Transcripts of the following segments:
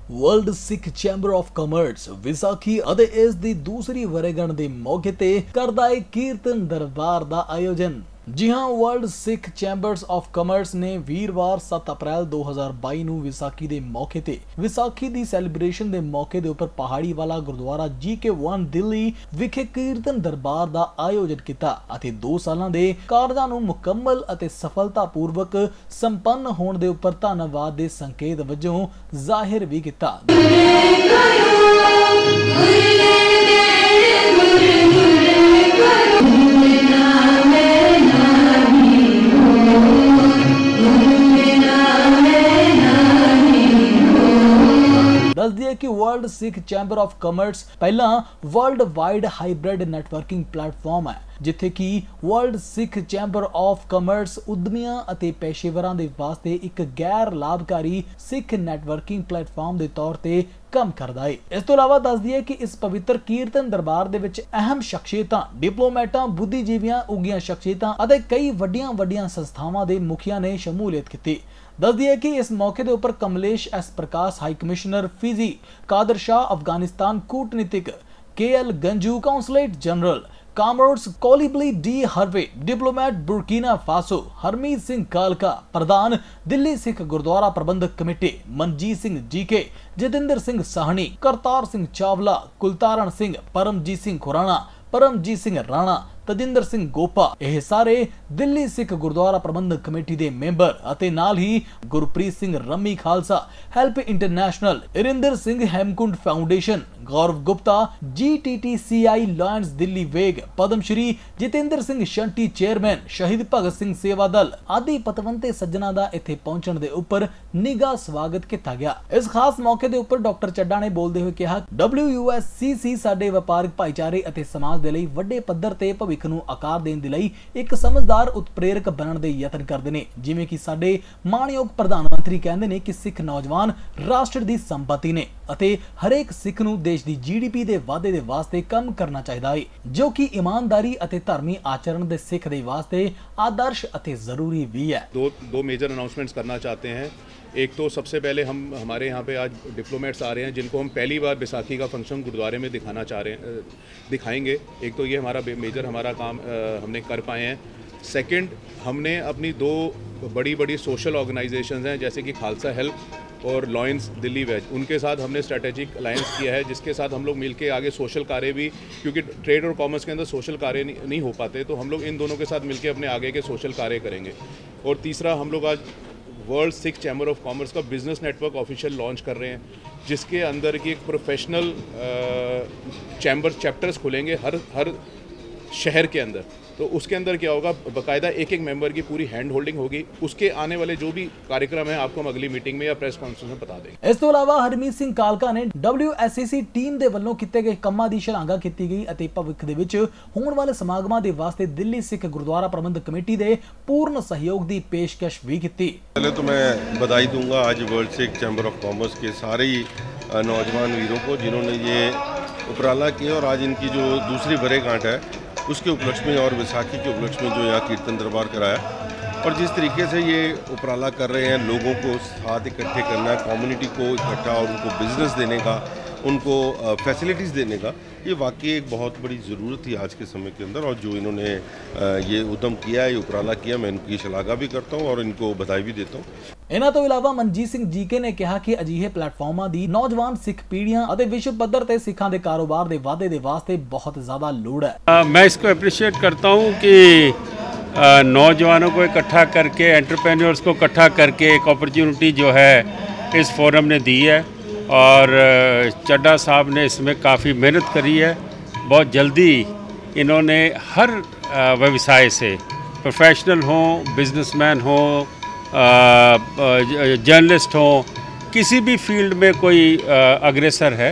World Sikh chamber of commerce Vaisakhi ਅਤੇ ਇਸ ਦੀ ਦੂਸਰੀ ਵਰ੍ਹੇਗੰਢ ਦੇ ਮੌਕੇ ਤੇ ਕਰਦਾ ਹੈ ਕੀਰਤਨ ਦਰਬਾਰ ਦਾ ਆਯੋਜਨ। जी हाँ, world Sikh chambers of commerce ने वीरवार 7 अप्रैल 2022 ਨੂੰ ਵਿਸਾਖੀ ਦੇ ਮੌਕੇ ਤੇ ਵਿਸਾਖੀ ਦੀ ਸੈਲੀਬ੍ਰੇਸ਼ਨ ਦੇ ਮੌਕੇ ਦੇ ਉੱਪਰ ਪਹਾੜੀ ਵਾਲਾ ਗੁਰਦੁਆਰਾ GK1 ਦਿੱਲੀ ਵਿਖੇ ਕੀਰਤਨ ਦਰਬਾਰ ਦਾ ਆਯੋਜਨ ਕੀਤਾ ਅਤੇ 2 ਸਾਲਾਂ ਦੇ ਕਾਰਜਾਂ ਨੂੰ ਮੁਕੰਮਲ ਅਤੇ ਸਫਲਤਾਪੂਰਵਕ ਸੰਪੰਨ ਹੋਣ ਦੇ ਉੱਪਰ ਧੰਨਵਾਦ ਦੇ ਸੰਕੇਤ ਵਜੋਂ ਜ਼ਾਹਿਰ ਵੀ ਕੀਤਾ। दस दिए कि world Sikh chamber of commerce पहला world wide hybrid networking platform है जिथे कि world Sikh chamber of commerce उद्यमियां ਅਤੇ पेशेवरां ਦੇ ਵਾਸਤੇ ਇੱਕ गैर लाभकारी सिख नेटवर्किंग प्लेटफॉर्म ਦੇ ਤੌਰ ਤੇ ਕੰਮ ਕਰਦਾ ਹੈ। ਇਸ ਤੋਂ ਇਲਾਵਾ ਦੱਸ ਦਈਏ ਕਿ ਇਸ ਪਵਿੱਤਰ ਕੀਰਤਨ ਦਰਬਾਰ ਦੇ ਵਿੱਚ ਅਹਿਮ ਸ਼ਖਸੀਅਤਾਂ, ਡਿਪਲੋਮੈਟਾਂ, ਬੁੱਧੀਜੀਵੀਆਂ, ਉੱਘੀਆਂ ਸ਼ਖਸੀਅਤਾਂ ਅਤੇ ਕਈ ਵੱਡੀਆਂ ਸੰਸਥਾਵਾਂ ਦੇ ਮੁਖੀਆਂ ਨੇ ਸ਼ਮੂਲੀਅਤ ਕੀਤੀ। दस दिए कि इस मौके के ऊपर Kamlesh S Prakash high commissioner Fiji, Kadar Shah Afghanistan कूटनीतिक, KL गंजू काउंसलेट जनरल, कामरोड्स कोलिबली डी हरवे diplomat Burkina Faso, Harmeet Singh कालका प्रधान दिल्ली सिख गुरुद्वारा प्रबंधक कमेटी, मनजीत सिंह GK, जतिंदर सिंह साहनी, करतार सिंह चावला, कुलतारण सिंह, परमजीत सिंह खुराना, परमजीत सिंह राणा, तजिंदर सिंह गोपा, ਇਹ ਸਾਰੇ ਦਿੱਲੀ ਸਿੱਖ ਗੁਰਦੁਆਰਾ ਪ੍ਰਬੰਧਕ ਕਮੇਟੀ ਦੇ ਮੈਂਬਰ ਅਤੇ ਨਾਲ ਹੀ Gurpreet Singh Rammi Khalsa, help international, Irinder Singh Hemkund foundation, Gaurav Gupta, GTTCI lions Delhi वेग, पद्मश्री जितेंद्र सिंह शंटी चेयरमैन, शहीद भगत सिंह सेवा दल आदि पतवंते सज्जणा दा इत्थे पहुंचण दे उपर निगा स्वागत किया गया। इस खास मौके दे उपर डॉक्टर चड्डा ने बोलते हुए कहा, WUSCC साडे व्यापारिक भाईचारे ਅਤੇ समाज दे लई ਵੱਡੇ ਪੱਧਰ ਤੇ ਭਵਿੱਖ ਨੂੰ ਆਕਾਰ ਦੇਣ ਦੇ ਲਈ ਇੱਕ ਸਮਝਦਾਰ ਉਤਪ੍ਰੇਰਕ ਬਣਨ ਦੇ ਯਤਨ ਕਰਦੇ ਨੇ। ਜਿਵੇਂ ਕਿ ਸਾਡੇ ਮਾਣਯੋਗ ਪ੍ਰਧਾਨ ਮੰਤਰੀ ਕਹਿੰਦੇ ਨੇ ਕਿ ਸਿੱਖ ਨੌਜਵਾਨ ਰਾਸ਼ਟਰ ਦੀ ਸੰਪਤੀ ਨੇ ਅਤੇ ਹਰੇਕ ਸਿੱਖ ਨੂੰ देश ਦੀ GDP ਦੇ ਵਾਧੇ ਦੇ ਵਾਸਤੇ ਕੰਮ ਕਰਨਾ ਚਾਹੀਦਾ ਹੈ, ਜੋ ਕਿ ईमानदारी ਅਤੇ ਧਰਮੀ आचरण ਦੇ ਸਿੱਖ ਦੇ ਵਾਸਤੇ आदर्श ਅਤੇ जरूरी भी है। दो मेजर अनाउंसमेंट्स करना चाहते हैं। एक तो सबसे पहले हम हमारे यहाँ पे आज डिप्लोमेट्स आ रहे हैं जिनको हम पहली बार बैसाखी का फंक्शन गुरुद्वारे में दिखाएंगे। एक तो ये हमारा काम हमने कर पाए हैं। सेकंड, हमने अपनी 2 बड़ी सोशल ऑर्गेनाइजेशंस हैं जैसे कि खालसा हेल्प और लॉयंस दिल्ली वेज, उनके साथ हमने स्ट्रेटेजिक अलायंस किया है जिसके साथ हम लोग मिलके आगे सोशल कार्य भी, क्योंकि ट्रेड और कॉमर्स के अंदर सोशल कार्य नहीं हो पाते, तो हम लोग इन दोनों के साथ मिलके अपने आगे के सोशल कार्य करेंगे। और तीसरा, हम लोग आज world Sikh chamber of commerce का बिजनेस नेटवर्क ऑफिशियल लॉन्च कर रहे हैं जिसके अंदर की एक प्रोफेशनल चैप्टर्स खुलेंगे हर शहर के अंदर। तो उसके अंदर क्या होगा, बाकायदा एक मेंबर की पूरी हैंड होल्डिंग होगी। उसके आने वाले जो भी कार्यक्रम है आपको हम अगली मीटिंग में या प्रेस कॉन्फ्रेंस में बता देंगे। इस तो इलावा हरमीत सिंह कालका ने WSCC टीम ਦੇ ਵੱਲੋਂ ਕੀਤੇ ਗਏ ਕੰਮਾਂ ਦੀ ਸ਼ਲਾਘਾ ਕੀਤੀ ਗਈ ਅਤੇ ਭਵਿੱਖ ਦੇ ਵਿੱਚ ਹੋਣ ਵਾਲੇ ਸਮਾਗਮਾਂ ਦੇ ਵਾਸਤੇ ਦਿੱਲੀ ਸਿੱਖ ਗੁਰਦੁਆਰਾ ਪ੍ਰਬੰਧਕ ਕਮੇਟੀ ਦੇ पूर्ण सहयोग ਦੀ पेशकश भी की। पहले तो मैं बधाई दूंगा आज world Sikh chamber of commerce के सारे नौजवान वीरों को जिन्होंने ये उपराला किया और आज इनकी जो दूसरी वर्षगांठ है उसके उपलक्ष्य में और विसाखी के उपलक्ष्य में जो यहाँ कीर्तन दरबार कराया और जिस तरीके से ये उपराला कर रहे हैं, लोगों को साथ इकट्ठे करना, कम्युनिटी को इकट्ठा और उनको बिजनेस देने का, उनको फैसिलिटीज़ देने का, ये वाकई एक बहुत बड़ी ज़रूरत थी आज के समय के अंदर। और जो इन्होंने ये उद्यम किया है, ये उपराला किया, मैं इनकी शलाघा भी करता हूँ और इनको बधाई भी देता हूँ। ਇਹਨਾਂ ਤੋਂ ਇਲਾਵਾ ਮਨਜੀਤ ਸਿੰਘ GK ਨੇ ਕਿਹਾ ਕਿ ਅਜਿਹੇ ਪਲੇਟਫਾਰਮਾਂ ਦੀ ਨੌਜਵਾਨ ਸਿੱਖ ਪੀੜ੍ਹੀਆਂ ਅਤੇ ਵਿਸ਼ਵ ਪੱਧਰ ਤੇ ਸਿੱਖਾਂ ਦੇ ਕਾਰੋਬਾਰ ਦੇ ਵਾਧੇ ਦੇ ਵਾਸਤੇ ਬਹੁਤ ਜ਼ਿਆਦਾ ਲੋੜ ਹੈ। मैं इसको अप्रिशिएट करता हूँ कि नौजवानों को इकट्ठा करके, एंटरप्रेन्योर्स को इकट्ठा करके एक अपॉर्चुनिटी जो है इस फोरम ने दी है और चड्डा साहब ने इसमें काफ़ी मेहनत करी है। बहुत जल्दी इन्होंने हर व्यवसाय से, प्रोफेशनल हों, बिजनेसमैन हों, जर्नलिस्ट हों, किसी भी फील्ड में कोई अग्रसर है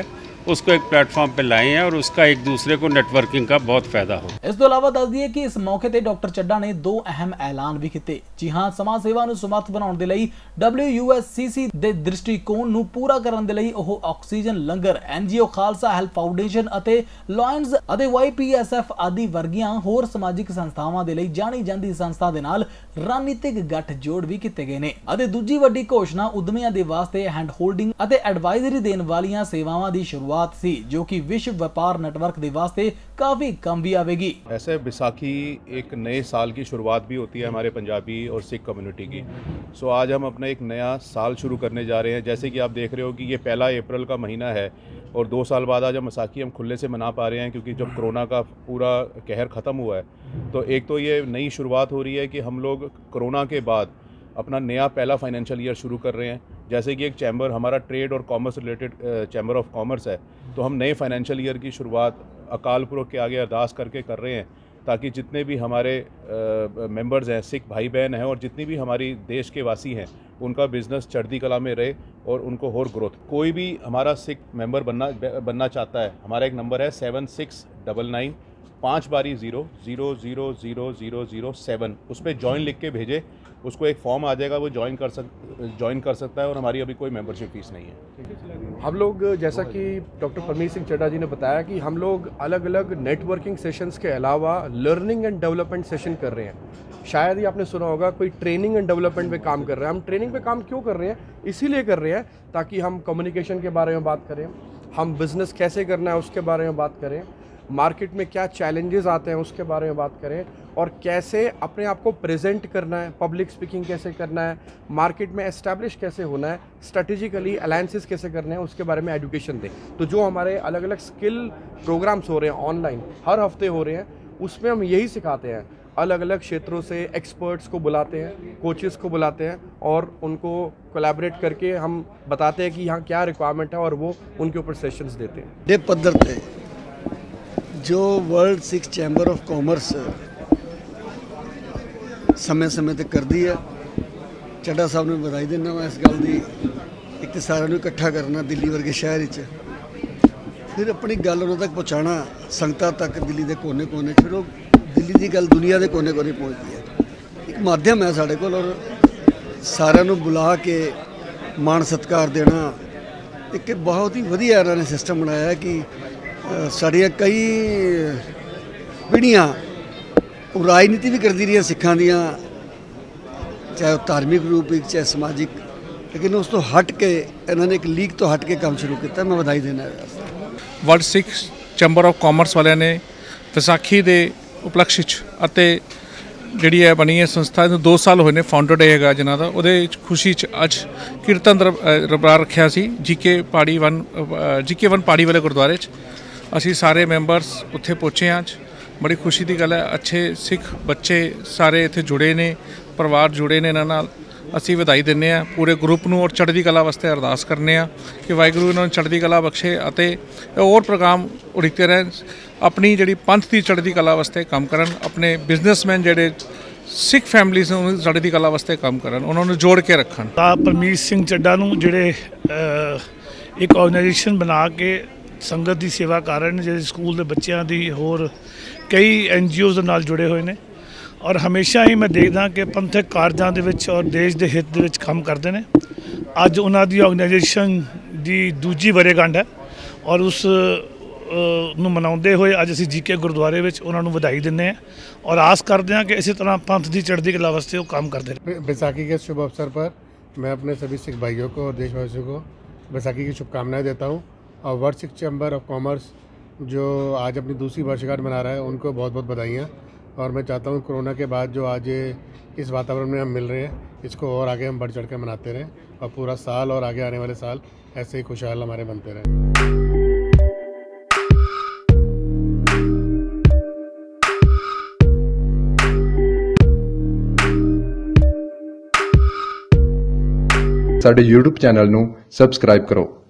उसको एक प्लेटफॉर्म पे लाए हैं और उसका एक दूसरे को नेटवर्किंग का बहुत फायदा हो। ਇਸ ਤੋਂ ਇਲਾਵਾ ਦੱਸ ਦਈਏ ਕਿ ਇਸ ਮੌਕੇ ਤੇ ਡਾਕਟਰ ਚੱਡਾ ਨੇ ਦੋ ਅਹਿਮ ਐਲਾਨ ਵੀ ਕੀਤੇ। ਜੀ ਹਾਂ, ਸਮਾਜ ਸੇਵਾ ਨੂੰ ਸਮਰੱਥ ਬਣਾਉਣ ਦੇ ਲਈ WUSCC ਦੇ ਦ੍ਰਿਸ਼ਟੀਕੋਣ ਨੂੰ ਪੂਰਾ ਕਰਨ ਦੇ ਲਈ ਉਹ ਆਕਸੀਜਨ ਲੰਗਰ, NGO ਖਾਲਸਾ ਹੈਲਪ ਫਾਊਂਡੇਸ਼ਨ ਅਤੇ ਲਾਇਨਜ਼ ਅਤੇ YPSF ਆਦि ਵਰਗੀਆਂ ਹੋਰ ਸਮਾਜਿਕ ਸੰਸਥਾਵਾਂ ਦੇ ਲਈ ਜਾਣੀ ਜਾਂਦੀ ਸੰਸਥਾ ਦੇ ਨਾਲ ਰਣਨੀਤਿਕ ਗੱਠਜੋੜ ਵੀ ਕੀਤੇ ਗਏ ਨੇ। ਅਤੇ ਦੂਜੀ ਵੱਡੀ ਘੋਸ਼ਣਾ ਉਦਮੀਆਂ ਦੇ ਵਾਸਤੇ ਹੈਂਡ ਹੋਲਡਿੰਗ ਅਤੇ ਐਡਵਾਈਜ਼ਰੀ ਦੇਣ ਵਾਲੀਆਂ ਸੇਵਾਵਾਂ ਦੀ शुरुआत सी, जो कि विश्व व्यापार नेटवर्क के वास्ते काफ़ी कम भी आवेगी। ऐसे बैसाखी एक नए साल की शुरुआत भी होती है हमारे पंजाबी और सिख कम्युनिटी की। सो आज हम अपना एक नया साल शुरू करने जा रहे हैं। जैसे कि आप देख रहे हो कि ये 1 अप्रैल का महीना है और 2 साल बाद आज हम बैसाखी हम खुले से मना पा रहे हैं, क्योंकि जब कोरोना का पूरा कहर ख़त्म हुआ है तो एक तो ये नई शुरुआत हो रही है कि हम लोग कोरोना के बाद अपना नया पहला फाइनेंशियल ईयर शुरू कर रहे हैं। जैसे कि एक चैम्बर हमारा ट्रेड और commerce related chamber of commerce है, तो हम नए फाइनेंशियल ईयर की शुरुआत अकाल पुरख के आगे अरदास करके कर रहे हैं, ताकि जितने भी हमारे मेंबर्स हैं, सिख भाई बहन हैं और जितनी भी हमारी देश के वासी हैं, उनका बिज़नेस चढ़ती कला में रहे और उनको और ग्रोथ। कोई भी हमारा सिख मेंबर बनना चाहता है, हमारा एक नंबर है 7699 5/0000007। उस पर ज्वाइन लिख के भेजे, उसको एक फॉर्म आ जाएगा, वो ज्वाइन कर सकता है और हमारी अभी कोई मेंबरशिप फीस नहीं है। हम लोग, जैसा कि डॉक्टर परमीत सिंह चड्ढा जी ने बताया, कि हम लोग अलग अलग नेटवर्किंग सेशंस के अलावा लर्निंग एंड डेवलपमेंट सेशन कर रहे हैं। शायद ही आपने सुना होगा कोई ट्रेनिंग एंड डेवलपमेंट पे काम कर रहा है। हम ट्रेनिंग पे काम क्यों कर रहे हैं? इसीलिए कर रहे हैं ताकि हम कम्युनिकेशन के बारे में बात करें, हम बिज़नेस कैसे करना है उसके बारे में बात करें, मार्केट में क्या चैलेंजेस आते हैं उसके बारे में बात करें, और कैसे अपने आप को प्रेजेंट करना है, पब्लिक स्पीकिंग कैसे करना है, मार्केट में एस्टैब्लिश कैसे होना है, स्ट्रेटेजिकली अलायंसेस कैसे करने हैं, उसके बारे में एजुकेशन दें। तो जो हमारे अलग अलग स्किल प्रोग्राम्स हो रहे हैं ऑनलाइन, हर हफ्ते हो रहे हैं, उसमें हम यही सिखाते हैं। अलग अलग क्षेत्रों से एक्सपर्ट्स को बुलाते हैं, कोचेस को बुलाते हैं और उनको कोलैबोरेट करके हम बताते हैं कि यहाँ क्या रिक्वायरमेंट है और वो उनके ऊपर सेशंस देते हैं। दे पद्धर पे जो world Sikh chamber of commerce समय समय तक करती है, ਚੱਡਾ ਸਾਹਿਬ ਨੂੰ ਵਧਾਈ ਦਿੰਦਾ ਮੈਂ ਇਸ ਗੱਲ ਦੀ। ਇੱਕ ਤਾਂ ਸਾਰਿਆਂ ਨੂੰ ਇਕੱਠਾ ਕਰਨਾ ਦਿੱਲੀ ਵਰਗੇ ਸ਼ਹਿਰ ਵਿੱਚ, ਫਿਰ ਆਪਣੀ ਗੱਲ ਉਹਨਾਂ ਤੱਕ ਪਹੁੰਚਾਉਣਾ ਸੰਗਤਾਂ ਤੱਕ ਦਿੱਲੀ ਦੇ ਕੋਨੇ-ਕੋਨੇ, ਫਿਰ ਉਹ ਦਿੱਲੀ ਦੀ ਗੱਲ ਦੁਨੀਆ ਦੇ ਕੋਨੇ-ਕੋਨੇ ਪਹੁੰਚਦੀ ਹੈ। ਇੱਕ ਮਾਧਿਅਮ ਹੈ ਸਾਡੇ ਕੋਲ, ਔਰ ਸਾਰਿਆਂ ਨੂੰ ਬੁਲਾ ਕੇ ਮਾਣ ਸਤਿਕਾਰ ਦੇਣਾ ਇੱਕ ਬਹੁਤ ਹੀ ਵਧੀਆ ਇਹਨਾਂ ਨੇ ਸਿਸਟਮ ਬਣਾਇਆ ਹੈ ਕਿ ਸਾਡੀਆਂ ਕਈ ਪੀੜ੍ਹੀਆਂ ਉਹ ਰਾਜਨੀਤੀ ਵੀ ਕਰਦੀ ਰਹੀਆਂ ਸਿੱਖਾਂ ਦੀਆਂ, ਚਾਹੇ धार्मिक रूप चाहे समाजिक, लेकिन उस तो हट के इन्होंने एक लीग तो हट के काम शुरू किया। मैं बधाई देना है। World Sikh chamber of commerce वाले ने विसाखी के उपलक्ष्य ਅਤੇ ਜਿਹੜੀ ਹੈ ਬਣੀ ਹੈ ਸੰਸਥਾ ਨੂੰ 2 ਸਾਲ ਹੋਏ ਨੇ, ਫਾਊਂਡਰ ਡੇ ਹੈਗਾ ਜਿਨ੍ਹਾਂ ਦਾ, ਉਹਦੇ ਖੁਸ਼ੀ 'ਚ ਅੱਜ ਕੀਰਤਨ ਦਰਬਾਰ ਰੱਖਿਆ ਸੀ GK 1 ਪਾੜੀ ਵਾਲੇ ਗੁਰਦੁਆਰੇ 'ਚ। ਅਸੀਂ ਸਾਰੇ ਮੈਂਬਰਸ ਉੱਥੇ ਪਹੁੰਚੇ ਹਾਂ। ਅੱਜ ਬੜੀ ਖੁਸ਼ੀ ਦੀ ਗੱਲ ਹੈ, ਅੱਛੇ ਸਿੱਖ ਬੱਚੇ ਸਾਰੇ ਇੱਥੇ ਜੁੜੇ ਨੇ, ਪਰਿਵਾਰ ਜੁੜੇ ਨੇ ਇਹਨਾਂ ਨਾਲ। ਅਸੀਂ ਵਧਾਈ ਦਿੰਦੇ ਹਾਂ ਪੂਰੇ ਗਰੁੱਪ ਨੂੰ ਔਰ ਚੜ੍ਹਦੀ ਕਲਾ ਵਾਸਤੇ ਅਰਦਾਸ ਕਰਨੇ ਆ ਕਿ ਵਾਹਿਗੁਰੂ ਇਹਨਾਂ ਨੂੰ ਚੜ੍ਹਦੀ ਕਲਾ ਬਖਸ਼ੇ ਅਤੇ ਹੋਰ ਪ੍ਰੋਗਰਾਮ ਉਡੀਕਦੇ ਰਹਿਣ, ਆਪਣੀ ਜਿਹੜੀ ਪੰਥ ਦੀ ਚੜ੍ਹਦੀ ਕਲਾ ਵਾਸਤੇ ਕੰਮ ਕਰਨ, ਆਪਣੇ ਬਿਜ਼ਨਸਮੈਨ ਜਿਹੜੇ ਸਿੱਖ ਫੈਮਲੀਜ਼ ਨੂੰ ਚੜ੍ਹਦੀ ਕਲਾ ਵਾਸਤੇ ਕੰਮ ਕਰਨ, ਉਹਨਾਂ ਨੂੰ ਜੋੜ ਕੇ ਰੱਖਣ। ਤਾਂ ਪਰਮੀਤ ਸਿੰਘ ਚੱਡਾ ਨੂੰ ਜਿਹੜੇ ਇੱਕ ਆਰਗੇਨਾਈਜੇਸ਼ਨ ਬਣਾ ਕੇ ਸੰਗਤ ਦੀ ਸੇਵਾ ਕਰ ਰਹੇ ਨੇ, ਜਿਹੜੇ ਸਕੂਲ ਦੇ ਬੱਚਿਆਂ ਦੀ, ਹੋਰ ਕਈ NGOs ਦੇ ਨਾਲ ਜੁੜੇ ਹੋਏ ਨੇ, ਔਰ ਹਮੇਸ਼ਾ ਹੀ ਮੈਂ ਦੇਖਦਾ ਕਿ ਪੰਥਕ ਕਾਰਜਾਂ ਦੇ ਵਿੱਚ ਔਰ ਦੇਸ਼ ਦੇ ਹਿੱਤ ਦੇ ਵਿੱਚ ਕੰਮ ਕਰਦੇ ਨੇ। ਅੱਜ ਉਹਨਾਂ ਦੀ ਆਰਗੇਨਾਈਜੇਸ਼ਨ ਦੀ ਦੂਜੀ ਵਰ੍ਹੇਗੰਢ ਹੈ ਔਰ ਉਸ ਨੂੰ ਮਨਾਉਂਦੇ ਹੋਏ ਅੱਜ ਅਸੀਂ GK ਗੁਰਦੁਆਰੇ ਵਿੱਚ ਉਹਨਾਂ ਨੂੰ ਵਧਾਈ ਦਿੰਦੇ ਹਾਂ ਔਰ ਆਸ ਕਰਦੇ ਹਾਂ कि इसी तरह पंथ की चढ़ती कला वास्ते वो काम करते रहे। बैसाखी के शुभ अवसर पर मैं अपने सभी सिख भाइयों को और देशवासियों को बैसाखी की शुभकामनाएं देता हूं और world Sikh chamber of commerce जो आज अपनी दूसरी वर्षगांठ मना रहा है उनको बहुत बहुत बधाइयाँ। और मैं चाहता हूँ कोरोना के बाद जो आज इस वातावरण में हम मिल रहे हैं, इसको और आगे हम बढ़ चढ़ कर मनाते रहें और पूरा साल और आगे आने वाले साल ऐसे ही खुशहाल हमारे बनते रहें। ਸਾਡੇ YouTube ਚੈਨਲ ਨੂੰ ਸਬਸਕ੍ਰਾਈਬ ਕਰੋ।